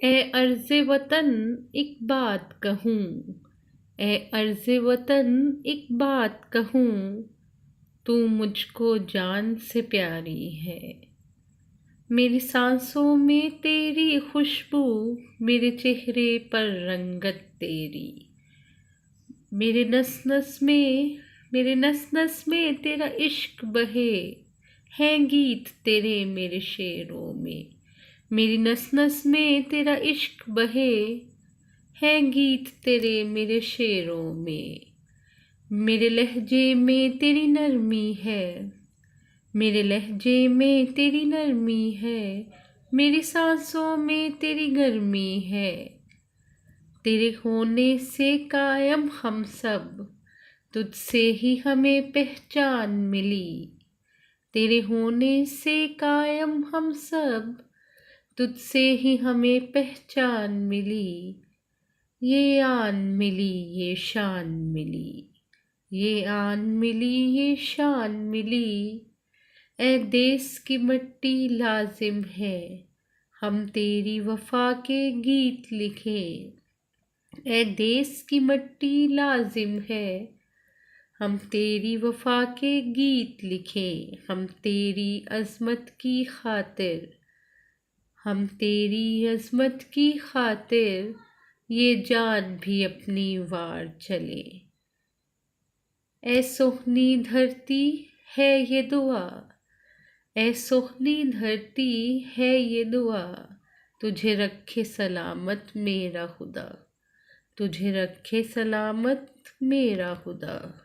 ए अर्ज़े वतन एक बात कहूँ, ए अर्ज़े वतन एक बात कहूँ, तू मुझको जान से प्यारी है। मेरी सांसों में तेरी खुशबू, मेरे चेहरे पर रंगत तेरी, मेरे नस नस में तेरा इश्क बहे, है गीत तेरे मेरे शेरों में। मेरी नस नस में तेरा इश्क बहे, है गीत तेरे मेरे शेरों में। मेरे लहजे में तेरी नरमी है, मेरे लहजे में तेरी नरमी है, मेरी सांसों में तेरी गर्मी है। तेरे होने से कायम हम सब, तुझसे ही हमें पहचान मिली। तेरे होने से कायम हम सब, तुझसे ही हमें पहचान मिली। ये आन मिली ये शान मिली, ये आन मिली ये शान मिली। ए देश की मिट्टी लाजिम है, हम तेरी वफा के गीत लिखें। ए देश की मिट्टी लाजिम है, हम तेरी वफा के गीत लिखें। हम तेरी अज़मत की खातिर, हम तेरी अज़मत की खातिर, ये जान भी अपनी वार चले। ए सुखनी धरती है ये दुआ, ए सुखनी धरती है ये दुआ, तुझे रखे सलामत मेरा खुदा, तुझे रखे सलामत मेरा खुदा।